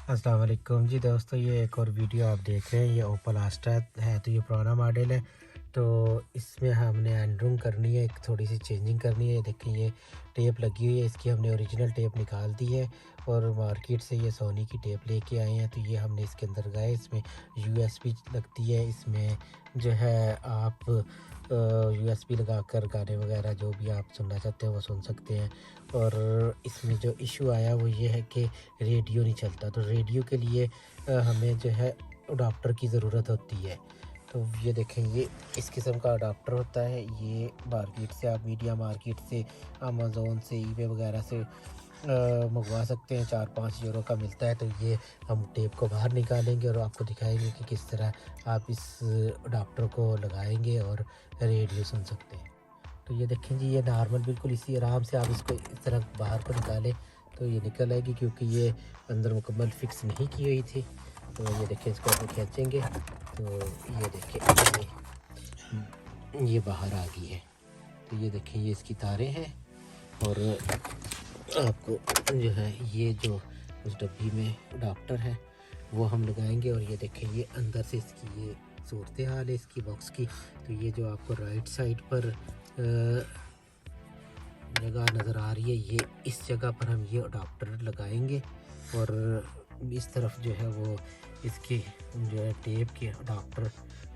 अस्सलाम वालेकुम जी दोस्तों, ये एक और वीडियो आप देख रहे हैं। ये ओपल आस्ट्रा है, तो ये पुराना मॉडल है। तो इसमें हमने अनरूम करनी है, एक थोड़ी सी चेंजिंग करनी है। देखिए ये टेप लगी हुई है, इसकी हमने ओरिजिनल टेप निकाल दी है और मार्केट से ये सोनी की टेप लेके आए हैं। तो ये हमने इसके अंदर लगाए। इसमें यूएसबी लगती है, इसमें जो है आप यूएसबी लगाकर गाने वगैरह जो भी आप सुनना चाहते हैं वो सुन सकते हैं। और इसमें जो इशू आया वो ये है कि रेडियो नहीं चलता। तो रेडियो के लिए हमें जो है अडाप्टर की ज़रूरत होती है। तो ये देखें, ये इस किस्म का अडाप्टर होता है। ये मार्केट से आप मीडिया मार्केट से, अमेज़ोन से, ईबे वगैरह से मंगवा सकते हैं। 4-5 यूरो का मिलता है। तो ये हम टेप को बाहर निकालेंगे और आपको दिखाएंगे कि किस तरह आप इस अडाप्टर को लगाएंगे और रेडियो सुन सकते हैं। तो ये देखें जी, ये नॉर्मल बिल्कुल इसी आराम से आप इसको इस तरह बाहर को निकालें तो ये निकल आएगी, क्योंकि ये अंदर मुकम्मल फिक्स नहीं की हुई थी। तो ये देखें, इसको हम खींचेंगे तो ये देखें ये बाहर आ गई है। तो ये देखें, ये इसकी तारें हैं और आपको जो है ये जो उस डब्बी में अडाप्टर है वो हम लगाएंगे। और ये देखें, ये अंदर से इसकी ये सूरत हाल है इसकी बॉक्स की। तो ये जो आपको राइट साइड पर जगह नज़र आ रही है, ये इस जगह पर हम ये अडाप्टर लगाएंगे। और इस तरफ जो है वो इसके जो है टेप के अडाप्टर,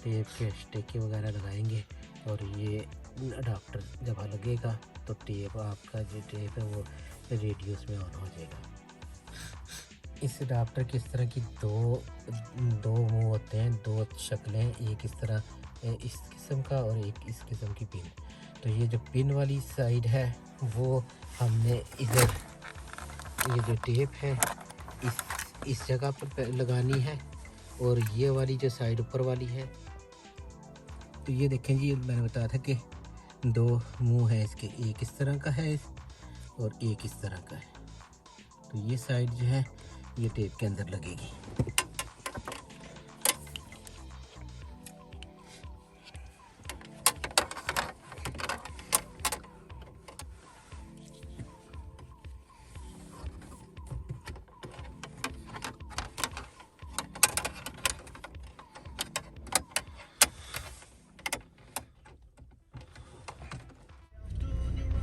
टेप के स्टेके वगैरह लगाएंगे। और ये अडाप्टर जब लगेगा तो टेप आपका जो टेप है वो रेडियोस में ऑन हो जाएगा। इस अडाप्टर की इस तरह की दो मुंह होते हैं, दो शक्लें, एक इस तरह इस किस्म का और एक इस किस्म की पिन। तो ये जो पिन वाली साइड है वो हमने इधर ये जो टेप है इस जगह पर लगानी है। और ये वाली जो साइड ऊपर वाली है, तो ये देखें जी, मैंने बताया था कि दो मुंह है इसके, एक इस तरह का है और एक इस तरह का है। तो ये साइड जो है ये टेप के अंदर लगेगी।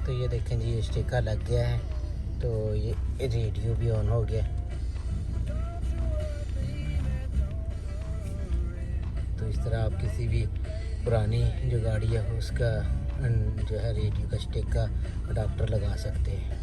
तो ये देखें जी, ये स्टिकर लग गया है। तो ये रेडियो भी ऑन हो गया। तो इस तरह आप किसी भी पुरानी जो गाड़ी है उसका जो है रेडियो का स्टिकर अडाप्टर लगा सकते हैं।